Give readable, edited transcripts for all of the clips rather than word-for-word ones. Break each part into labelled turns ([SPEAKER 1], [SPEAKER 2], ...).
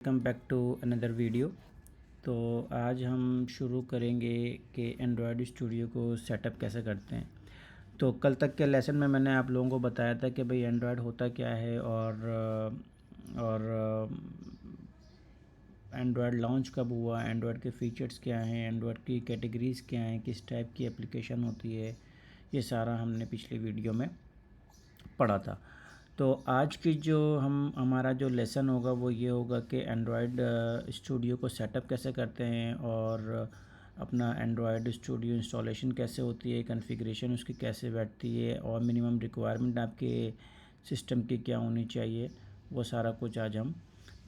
[SPEAKER 1] Welcome back to another video. तो आज हम शुरू करेंगे कि एंड्रॉयड स्टूडियो को सेटअप कैसे करते हैं। तो कल तक के लेसन में मैंने आप लोगों को बताया था कि भाई एंड्रॉयड होता क्या है और एंड्रॉयड लॉन्च कब हुआ, एंड्रॉयड के फ़ीचर्स क्या हैं, एंड्रॉयड की कैटेगरीज़ क्या हैं, किस टाइप की एप्लीकेशन होती है, ये सारा हमने पिछली वीडियो में पढ़ा था। तो आज की जो हमारा जो लेसन होगा वो ये होगा कि एंड्रॉयड स्टूडियो को सेटअप कैसे करते हैं और अपना एंड्रॉयड स्टूडियो इंस्टॉलेशन कैसे होती है, कॉन्फ़िगरेशन उसकी कैसे बैठती है और मिनिमम रिक्वायरमेंट आपके सिस्टम की क्या होनी चाहिए, वो सारा कुछ आज हम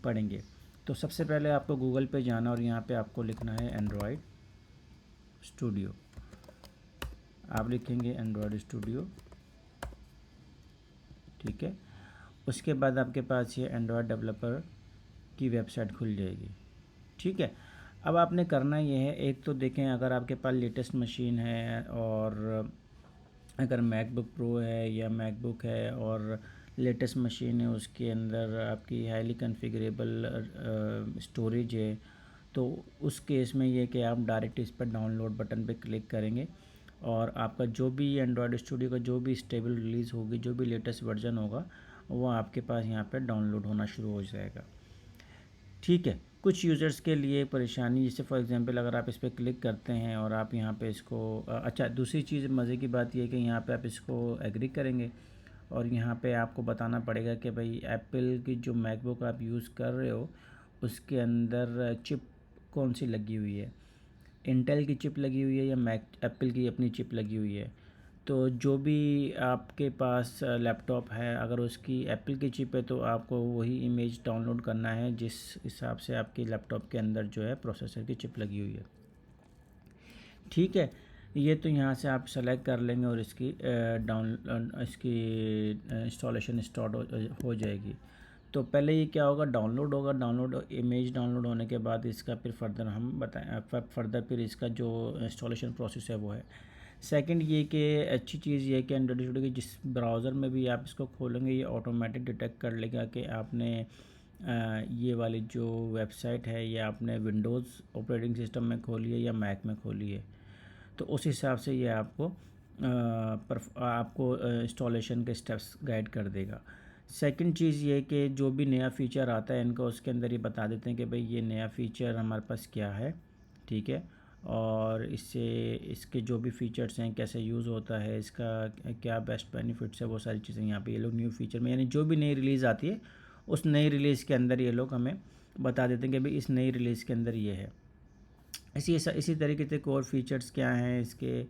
[SPEAKER 1] पढ़ेंगे। तो सबसे पहले आपको गूगल पे जाना और यहाँ पे आपको लिखना है एंड्रॉयड स्टूडियो। आप लिखेंगे एंड्रॉयड स्टूडियो, ठीक है। उसके बाद आपके पास ये एंड्रॉयड डेवलपर की वेबसाइट खुल जाएगी, ठीक है। अब आपने करना ये है, एक तो देखें अगर आपके पास लेटेस्ट मशीन है और अगर मैकबुक प्रो है या मैकबुक है और लेटेस्ट मशीन है, उसके अंदर आपकी हाईली कॉन्फ़िगरेबल स्टोरेज है, तो उस केस में ये कि आप डायरेक्ट इस पर डाउनलोड बटन पे क्लिक करेंगे और आपका जो भी एंड्रॉयड स्टूडियो का जो भी स्टेबल रिलीज़ होगी, जो भी लेटेस्ट वर्जन होगा, वो आपके पास यहाँ पे डाउनलोड होना शुरू हो जाएगा, ठीक है। कुछ यूज़र्स के लिए परेशानी, जैसे फॉर एग्जांपल अगर आप इस पर क्लिक करते हैं और आप यहाँ पे इसको अच्छा, दूसरी चीज़ मज़े की बात यह है कि यहाँ पे आप इसको एग्री करेंगे और यहाँ पे आपको बताना पड़ेगा कि भाई एप्पल की जो मैकबुक आप यूज़ कर रहे हो उसके अंदर चिप कौन सी लगी हुई है, इंटेल की चिप लगी हुई है या मैक एप्पल की अपनी चिप लगी हुई है। तो जो भी आपके पास लैपटॉप है, अगर उसकी एप्पल की चिप है तो आपको वही इमेज डाउनलोड करना है जिस हिसाब से आपके लैपटॉप के अंदर जो है प्रोसेसर की चिप लगी हुई है, ठीक है। ये तो यहाँ से आप सेलेक्ट कर लेंगे और इसकी इसकी इंस्टॉलेशन स्टार्ट हो जाएगी। तो पहले ये क्या होगा, डाउनलोड होगा, डाउनलोड इमेज डाउनलोड होने के बाद इसका फिर फर्दर हम बताएं, फर्दर फिर इसका जो इंस्टॉलेशन प्रोसेस है वो है। सेकंड ये कि अच्छी चीज़ ये है कि एंड्रॉइड स्टूडियो की जिस ब्राउज़र में भी आप इसको खोलेंगे ये ऑटोमेटिक डिटेक्ट कर लेगा कि आपने ये वाली जो वेबसाइट है ये आपने विंडोज़ ऑपरेटिंग सिस्टम में खोली है या मैक में खोली है। तो उस हिसाब से ये आपको इंस्टॉलेशन के स्टेप्स गाइड कर देगा। सेकंड चीज़ ये कि जो भी नया फ़ीचर आता है इनका उसके अंदर ये बता देते हैं कि भाई ये नया फ़ीचर हमारे पास क्या है, ठीक है, और इससे इसके जो भी फ़ीचर्स हैं कैसे यूज़ होता है, इसका क्या बेस्ट बेनिफिट्स है, वो सारी चीज़ें यहाँ पे ये लोग न्यू फ़ीचर में, यानी जो भी नई रिलीज़ आती है उस नई रिलीज़ के अंदर ये लोग हमें बता देते हैं कि भाई इस नई रिलीज़ के अंदर ये है। इसी तरीके से और फीचर्स क्या हैं इसके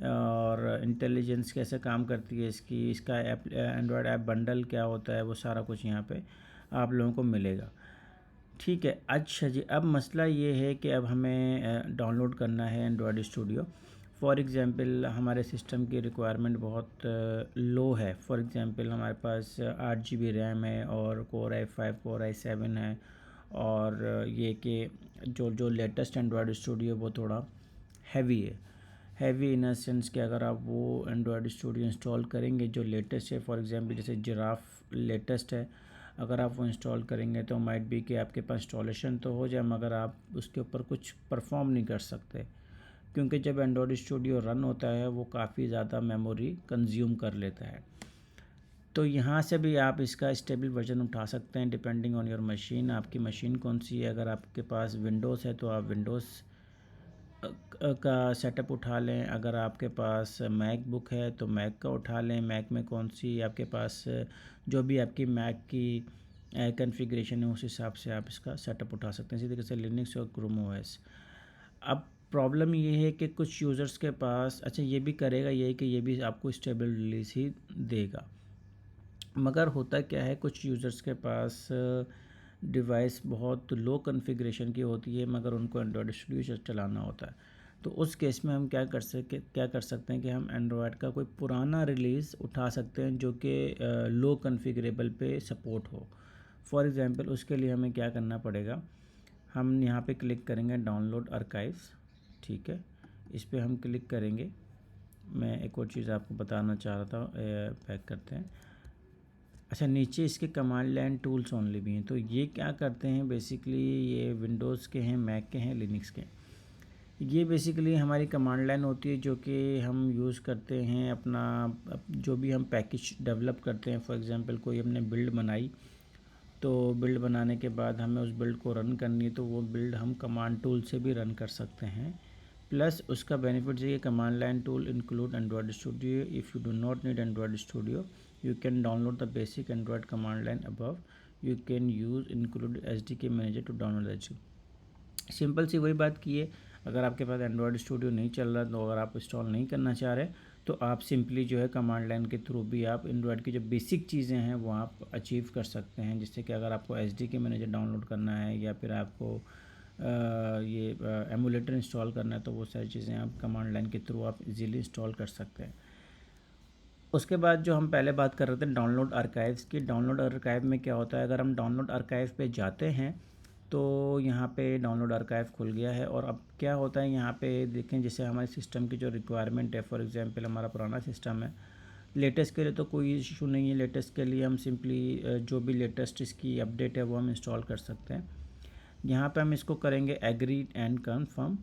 [SPEAKER 1] और इंटेलिजेंस कैसे काम करती है इसकी, इसका ऐप एंड्रॉयड ऐप बंडल क्या होता है, वो सारा कुछ यहाँ पे आप लोगों को मिलेगा, ठीक है। अच्छा जी, अब मसला ये है कि अब हमें डाउनलोड करना है एंड्रॉयड स्टूडियो। फॉर एग्ज़ाम्पल हमारे सिस्टम की रिक्वायरमेंट बहुत लो है। फॉर एग्ज़ाम्पल हमारे पास 8 GB रैम है और कोर i5 कोर i7 है और ये कि जो जो लेटेस्ट एंड्रॉयड स्टूडियो वो थोड़ा हैवी है। हैवी इन सेंस कि अगर आप वो एंड्रॉयड स्टूडियो इंस्टॉल करेंगे जो लेटेस्ट है, फॉर एग्ज़ाम्पल जैसे जिराफ लेटेस्ट है, अगर आप वो इंस्टॉल करेंगे तो माइट बी कि आपके पास इंस्टॉलेशन तो हो जाए मगर आप उसके ऊपर कुछ परफॉर्म नहीं कर सकते, क्योंकि जब एंड्रॉयड स्टूडियो रन होता है वो काफ़ी ज़्यादा मेमोरी कंज्यूम कर लेता है। तो यहाँ से भी आप इसका स्टेबल वर्जन उठा सकते हैं डिपेंडिंग ऑन योर मशीन। आपकी मशीन कौन सी है, अगर आपके पास विंडोज़ है तो आप विंडोज़ का सेटअप उठा लें, अगर आपके पास मैकबुक है तो मैक का उठा लें, मैक में कौन सी आपके पास जो भी आपकी मैक की कॉन्फ़िगरेशन है उस हिसाब से आप इसका सेटअप उठा सकते हैं, इसी तरीके से लिनक्स और क्रोम ओएस। अब प्रॉब्लम ये है कि कुछ यूज़र्स के पास, अच्छा ये भी करेगा ये कि ये भी आपको स्टेबल रिलीज़ ही देगा, मगर होता क्या है कुछ यूज़र्स के पास डिवाइस बहुत लो कॉन्फ़िगरेशन की होती है मगर उनको एंड्रॉयड स्टूडियो चलाना होता है। तो उस केस में हम क्या कर सकते हैं कि हम एंड्रॉयड का कोई पुराना रिलीज़ उठा सकते हैं जो कि लो कॉन्फ़िगरेबल पे सपोर्ट हो। फॉर एग्ज़ाम्पल उसके लिए हमें क्या करना पड़ेगा, हम यहाँ पे क्लिक करेंगे डाउनलोड आर्काइव्स, ठीक है, इस पर हम क्लिक करेंगे। मैं एक और चीज़ आपको बताना चाह रहा था, बैक करते हैं। अच्छा, नीचे इसके कमांड लाइन टूल्स ओनली भी हैं। तो ये क्या करते हैं बेसिकली, ये विंडोज़ के हैं, मैक के हैं, लिनक्स के। ये बेसिकली हमारी कमांड लाइन होती है जो कि हम यूज़ करते हैं अपना जो भी हम पैकेज डेवलप करते हैं। फॉर एग्जांपल कोई हमने बिल्ड बनाई, तो बिल्ड बनाने के बाद हमें उस बिल्ड को रन करनी है, तो वो बिल्ड हम कमांड टूल से भी रन कर सकते हैं। प्लस उसका बेनिफिट ये command line tool include Android studio. If you do not need Android studio, you can download the basic Android command line above. You can use include SDK manager to download the simple सी वही बात की है। अगर आपके पास Android studio नहीं चल रहा, तो अगर आप इंस्टॉल नहीं करना चाह रहे, तो आप सिंपली जो है कमांड लाइन के थ्रू भी आप एंड्रॉयड की जो बेसिक चीज़ें हैं वो आप अचीव कर सकते हैं। जिससे कि अगर आपको SDK मैनेजर डाउनलोड करना है या फिर आपको ये एमुलेटर इंस्टॉल करना है, तो वो सारी चीज़ें आप कमांड लाइन के थ्रू आप इजीली इंस्टॉल कर सकते हैं। उसके बाद जो हम पहले बात कर रहे थे डाउनलोड आर्काइव्स की, डाउनलोड आर्काइव में क्या होता है, अगर हम डाउनलोड आर्काइव पे जाते हैं तो यहाँ पे डाउनलोड आर्काइव खुल गया है। और अब क्या होता है यहाँ पे देखें, जैसे हमारे सिस्टम की जो रिक्वायरमेंट है, फॉर एग्जांपल हमारा पुराना सिस्टम है, लेटेस्ट के लिए तो कोई इशू नहीं है। लेटेस्ट के लिए हम सिंपली जो भी लेटेस्ट इसकी अपडेट है वो हम इंस्टॉल कर सकते हैं। यहाँ पे हम इसको करेंगे एग्री एंड कन्फर्म।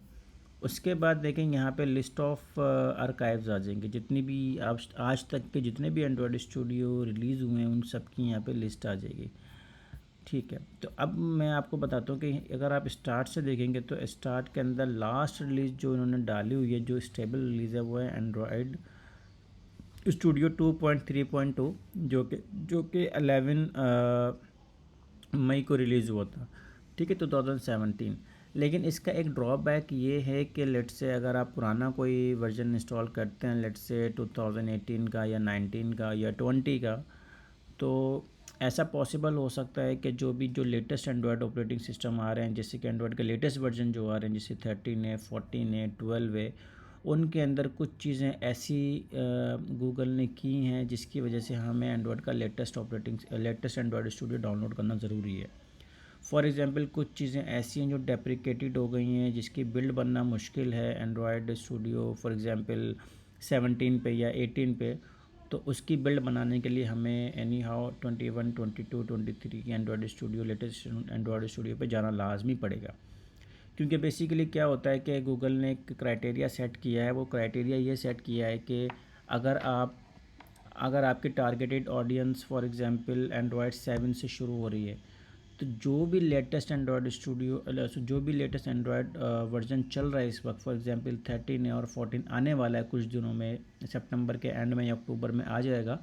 [SPEAKER 1] उसके बाद देखें यहाँ पे लिस्ट ऑफ आर्काइव्स आ जाएंगे, जितनी भी आज तक के जितने भी एंड्रॉयड स्टूडियो रिलीज़ हुए हैं उन सब की यहाँ पे लिस्ट आ जाएगी। ठीक है, तो अब मैं आपको बताता हूँ कि अगर आप स्टार्ट से देखेंगे तो स्टार्ट के अंदर लास्ट रिलीज़ जो इन्होंने डाली हुई है, जो स्टेबल रिलीज़ है, वो है एंड्रॉयड स्टूडियो 2.3.2, जो कि 11 मई को रिलीज़ हुआ था। ठीक है, 2017। लेकिन इसका एक ड्रॉबैक ये है कि लेट से अगर आप पुराना कोई वर्जन इंस्टॉल करते हैं, लेट से 2018 का या 19 का या 20 का, तो ऐसा पॉसिबल हो सकता है कि जो लेटेस्ट एंड्रॉयड ऑपरेटिंग सिस्टम आ रहे हैं, जैसे कि एंड्रॉयड के लेटेस्ट वर्जन जो आ रहे हैं, जैसे 13 है, 14 है, 12 है, उनके अंदर कुछ चीज़ें ऐसी गूगल ने की हैं जिसकी वजह से हमें एंड्रॉयड का लेटेस्ट एंड्रॉयड स्टूडियो डाउनलोड करना ज़रूरी है। फॉर एग्ज़ाम्पल कुछ चीज़ें ऐसी हैं जो डेप्रिकेटेड हो गई हैं, जिसकी बिल्ड बनना मुश्किल है एंड्रॉयड स्टूडियो फॉर एग्ज़ाम्पल 17 पे या 18 पे। तो उसकी बिल्ड बनाने के लिए हमें एनी हाउ 21, 22, 23 की Android studio, latest Android studio पे जाना लाजमी पड़ेगा। क्योंकि बेसिकली क्या होता है कि गूगल ने एक क्राइटेरिया सेट किया है। वो क्राइटेरिया ये सेट किया है कि अगर आप अगर आपकी targeted audience for example Android 7 से शुरू हो रही है, तो जो भी लेटेस्ट एंड्रॉयड वर्जन चल रहा है इस वक्त, फॉर एग्जांपल 13 है और 14 आने वाला है कुछ दिनों में, सितंबर के एंड में या अक्टूबर में आ जाएगा,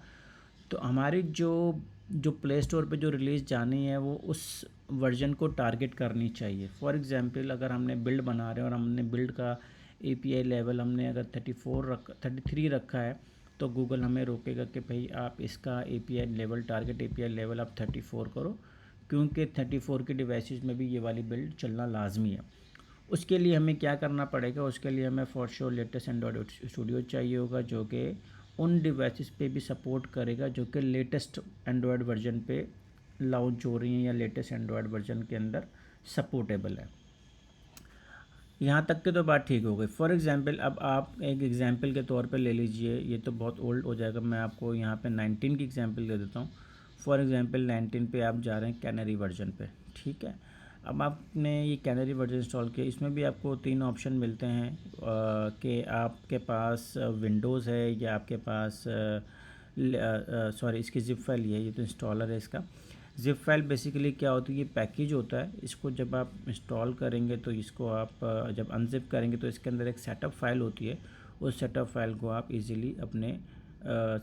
[SPEAKER 1] तो हमारी जो जो प्ले स्टोर पे जो रिलीज़ जानी है वो उस वर्जन को टारगेट करनी चाहिए। फॉर एग्जांपल अगर हमने बिल्ड बना रहे हैं और हमने बिल्ड का API लेवल हमने अगर 33 रखा है, तो गूगल हमें रोकेगा कि भाई आप इसका API level, target API level आप 34 करो, क्योंकि 34 के डिवाइसेस में भी ये वाली बिल्ड चलना लाजमी है। उसके लिए हमें क्या करना पड़ेगा, उसके लिए हमें for sure latest Android studio चाहिए होगा, जो कि उन डिवाइसेस पे भी सपोर्ट करेगा जो कि लेटेस्ट एंड्रॉयड वर्जन पे लॉन्च हो रही हैं या लेटेस्ट एंड्रॉयड वर्जन के अंदर सपोर्टेबल है। यहाँ तक के तो बात ठीक हो गई। फॉर एग्जांपल अब आप एक एग्जांपल के तौर पे ले लीजिए, ये तो बहुत ओल्ड हो जाएगा, मैं आपको यहाँ पे 19 की एग्जांपल दे देता हूँ। फॉर एग्जांपल 19 पे आप जा रहे हैं कैनरी वर्जन पे। ठीक है, अब आपने ये कैनरी वर्जन इंस्टॉल किया, इसमें भी आपको 3 ऑप्शन मिलते हैं कि आपके पास विंडोज़ है या आपके पास सॉरी इसकी जिप फाइल ये तो इंस्टॉलर है इसका। जिप फाइल बेसिकली क्या होती है, ये पैकेज होता है। इसको जब आप इंस्टॉल करेंगे तो इसको आप जब अनजिप करेंगे तो इसके अंदर एक सेटअप फाइल होती है। उस सेटअप फाइल को आप इजीली अपने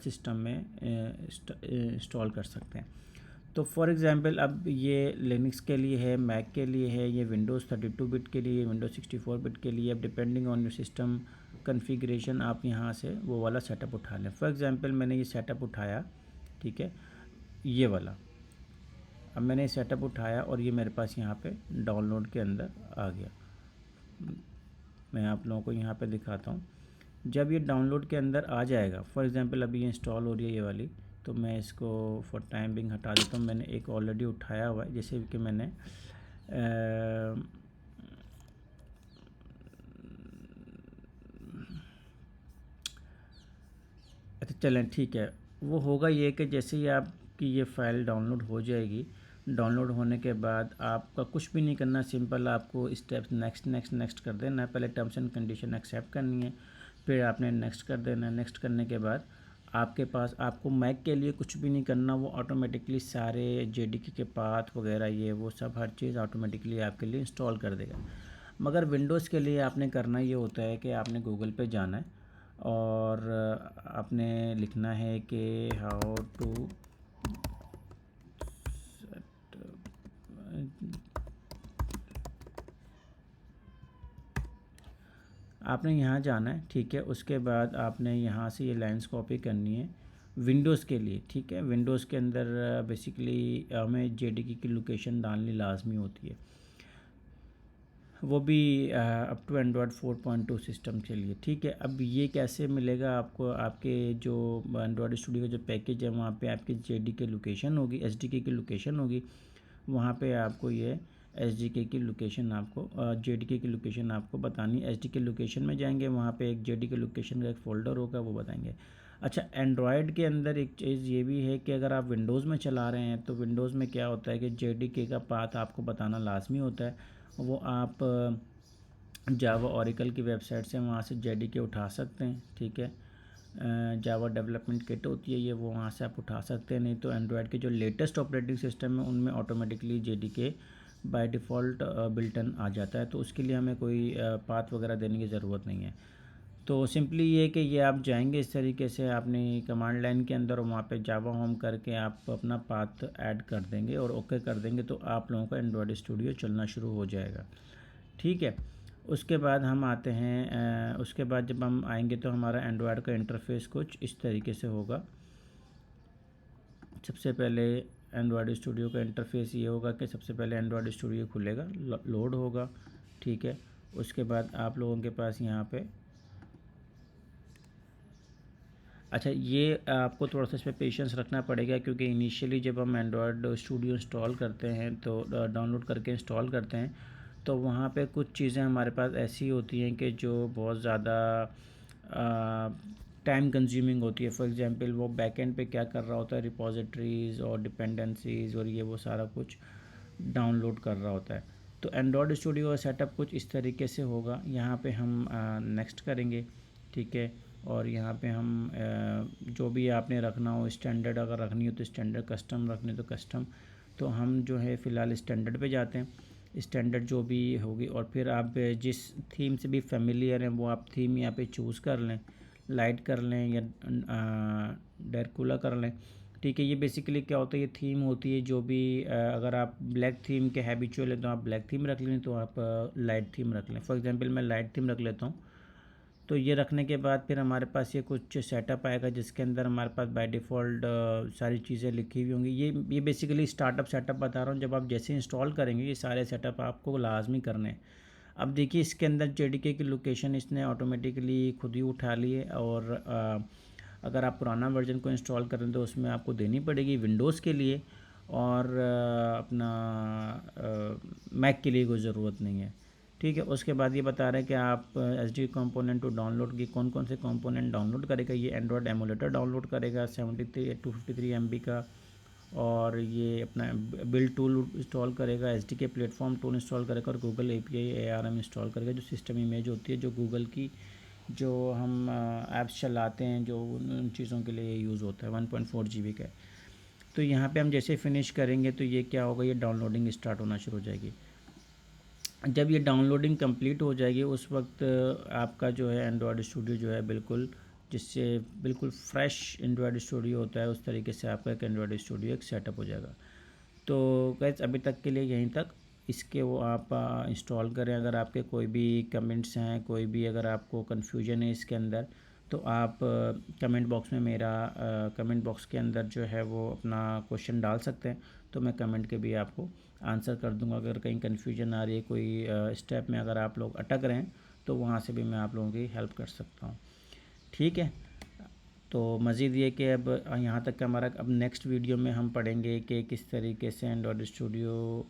[SPEAKER 1] सिस्टम में इंस्टॉल कर सकते हैं। तो फॉर एग्ज़ाम्पल अब ये लिनक्स के लिए है, मैक के लिए है, ये विंडोज़ 32 बिट के लिए, विंडोज़ 64 बिट के लिए। अब depending on your system configuration आप यहाँ से वो वाला सेटअप उठा लें। फॉर एग्ज़ाम्पल मैंने ये सेटअप उठाया, ठीक है, ये वाला। अब मैंने सेटअप उठाया और ये मेरे पास यहाँ पे डाउनलोड के अंदर आ गया। मैं आप लोगों को यहाँ पे दिखाता हूँ। जब ये डाउनलोड के अंदर आ जाएगा, फॉर एग्ज़ाम्पल अभी ये इंस्टॉल हो रही है ये वाली, तो मैं इसको फॉर टाइम बिंग हटा देता हूँ। मैंने एक ऑलरेडी उठाया हुआ है, जैसे कि मैंने अच्छा चलें ठीक है, वो होगा ये कि जैसे ही आप आपकी ये फ़ाइल डाउनलोड हो जाएगी। डाउनलोड होने के बाद आपका कुछ भी नहीं करना, सिंपल आपको स्टेप्स नेक्स्ट नेक्स्ट नेक्स्ट कर देना है। पहले टर्म्स एंड कंडीशन एक्सेप्ट करनी है, फिर आपने नेक्स्ट कर देना है। नेक्स्ट करने के बाद आपके पास, आपको मैक के लिए कुछ भी नहीं करना, वो ऑटोमेटिकली सारे जेडीके के पाथ वगैरह ये वो सब हर चीज़ ऑटोमेटिकली आपके लिए इंस्टॉल कर देगा। मगर विंडोज़ के लिए आपने करना ये होता है कि आपने गूगल पे जाना है और आपने लिखना है कि हाउ टू आपने यहाँ जाना है, ठीक है। उसके बाद आपने यहाँ से ये लाइंस कॉपी करनी है विंडोज़ के लिए, ठीक है। विंडोज़ के अंदर बेसिकली हमें जेडीके की लोकेशन डालनी लाजमी होती है, वो भी अप टू एंड्रॉयड 4.2 सिस्टम के लिए, ठीक है। अब ये कैसे मिलेगा आपको, आपके जो एंड्रॉयड स्टूडियो का जो पैकेज है वहाँ पे आपकी जेडीके लोकेशन होगी, एसडीके की लोकेशन होगी, वहाँ पे आपको ये एसडीके की लोकेशन आपको जेडीके की लोकेशन आपको बतानी है। एसडीके लोकेशन में जाएंगे, वहाँ पे एक जेडीके लोकेशन का एक फ़ोल्डर होगा, वो बताएंगे। अच्छा, एंड्रॉयड के अंदर एक चीज़ ये भी है कि अगर आप विंडोज़ में चला रहे हैं तो विंडोज़ में क्या होता है कि जेडीके का पाथ आपको बताना लाजमी होता है। वो आप जावा ओरेकल की वेबसाइट से वहाँ से जेडीके उठा सकते हैं, ठीक है। जावा डेवलपमेंट किट होती है ये, वो वहाँ से आप उठा सकते हैं। नहीं तो एंड्रॉयड के जो लेटेस्ट ऑपरेटिंग सिस्टम है उनमें automatically JDK by default built in आ जाता है, तो उसके लिए हमें कोई पाथ वगैरह देने की ज़रूरत नहीं है। तो सिंपली ये कि ये आप जाएंगे इस तरीके से, आपने कमांड लाइन के अंदर वहाँ पे जावा होम करके आप अपना पाथ ऐड कर देंगे और ओके कर देंगे, तो आप लोगों का एंड्रॉयड स्टूडियो चलना शुरू हो जाएगा, ठीक है। उसके बाद हम आते हैं, उसके बाद जब हम आएंगे तो हमारा एंड्रॉयड का इंटरफेस कुछ इस तरीके से होगा। सबसे पहले एंड्रॉयड स्टूडियो का इंटरफेस ये होगा कि सबसे पहले एंड्रॉयड स्टूडियो खुलेगा, लोड होगा, ठीक है। उसके बाद आप लोगों के पास यहाँ पे, अच्छा ये आपको थोड़ा सा इस पर पेशेंस रखना पड़ेगा, क्योंकि इनिशियली जब हम एंड्रॉयड स्टूडियो इंस्टॉल करते हैं तो डाउनलोड करके इंस्टॉल करते हैं तो वहाँ पे कुछ चीज़ें हमारे पास ऐसी होती हैं कि जो बहुत ज़्यादा टाइम कंज्यूमिंग होती है। फॉर एग्जांपल वो बैकएंड पे क्या कर रहा होता है, रिपोजिटरीज़ और डिपेंडेंसीज़ और ये वो सारा कुछ डाउनलोड कर रहा होता है। तो एंड्रॉयड स्टूडियो का सेटअप कुछ इस तरीके से होगा। यहाँ पे हम नेक्स्ट करेंगे, ठीक है। और यहाँ पे हम जो भी आपने रखना हो, स्टैंडर्ड अगर रखनी हो तो स्टैंडर्ड, कस्टम रखनी तो कस्टम, तो हम जो है फ़िलहाल स्टैंडर्ड पे जाते हैं। स्टैंडर्ड जो भी होगी, और फिर आप जिस थीम से भी फेमिलियर हैं वो आप थीम यहाँ पे चूज़ कर लें, लाइट कर लें या डरकुला कर लें, ठीक है। ये बेसिकली क्या होता है, ये थीम होती है जो भी अगर आप ब्लैक थीम के हैबिचुअल हैं तो आप ब्लैक थीम रख लें, तो आप लाइट थीम रख लें। फॉर एग्जांपल मैं लाइट थीम रख लेता हूँ। तो ये रखने के बाद फिर हमारे पास ये कुछ सेटअप आएगा जिसके अंदर हमारे पास बाय डिफ़ॉल्ट सारी चीज़ें लिखी हुई होंगी। ये बेसिकली स्टार्टअप सेटअप बता रहा हूँ, जब आप जैसे इंस्टॉल करेंगे ये सारे सेटअप आपको लाजमी करने हैं। अब देखिए इसके अंदर जेडीके की लोकेशन इसने ऑटोमेटिकली खुद ही उठा ली है, और अगर आप पुराना वर्जन को इंस्टॉल करें तो उसमें आपको देनी पड़ेगी विंडोज़ के लिए, और अपना मैक के लिए कोई ज़रूरत नहीं है, ठीक है। उसके बाद ये बता रहे हैं कि आप H D component to download की कौन कौन से कंपोनेंट डाउनलोड करेगा। ये एंड्रॉयड एमुलेटर डाउनलोड करेगा 253 MB का, और ये अपना बिल्ड टूल इंस्टॉल करेगा, एच डी के प्लेटफॉर्म टूल इंस्टॉल करेगा, और गूगल API ARM इंस्टॉल करेगा, जो सिस्टम इमेज होती है जो गूगल की जो हम ऐप्स चलाते हैं जो उन चीज़ों के लिए यूज़ होता है, 1.4 GB का। तो यहाँ पे हम जैसे फिनिश करेंगे तो ये क्या होगा, ये डाउनलोडिंग स्टार्ट होना शुरू हो जाएगी। जब ये डाउनलोडिंग कंप्लीट हो जाएगी उस वक्त आपका जो है एंड्रॉयड स्टूडियो जो है बिल्कुल, जिससे बिल्कुल फ्रेश एंड्रॉयड स्टूडियो होता है उस तरीके से आपका एक एंड्रॉयड स्टूडियो एक सेटअप हो जाएगा। तो गाइस अभी तक के लिए यहीं तक, इसके वो आप इंस्टॉल करें। अगर आपके कोई भी कमेंट्स हैं, कोई भी अगर आपको कन्फ्यूजन है इसके अंदर, तो आप कमेंट बॉक्स में मेरा कमेंट बॉक्स के अंदर जो है वो अपना क्वेश्चन डाल सकते हैं, तो मैं कमेंट के भी आपको आंसर कर दूंगा। अगर कहीं कन्फ्यूजन आ रही है, कोई स्टेप में अगर आप लोग अटक रहे हैं तो वहाँ से भी मैं आप लोगों की हेल्प कर सकता हूँ, ठीक है। तो मज़ीद ये कि अब यहाँ तक का हमारा, अब नेक्स्ट वीडियो में हम पढ़ेंगे कि किस तरीके से एंड्रॉयड स्टूडियो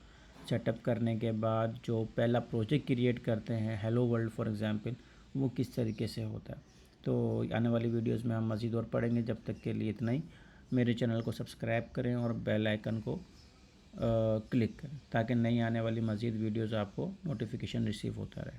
[SPEAKER 1] सेटअप करने के बाद जो पहला प्रोजेक्ट क्रिएट करते हैं, हेलो वर्ल्ड फॉर एग्ज़ाम्पल, वो किस तरीके से होता है। तो आने वाली वीडियोस में हम मज़ीद और पढ़ेंगे। जब तक के लिए इतना ही, मेरे चैनल को सब्सक्राइब करें और बेल आइकन को क्लिक करें ताकि नई आने वाली मज़ीद वीडियोज़ आपको नोटिफिकेशन रिसीव होता रहे।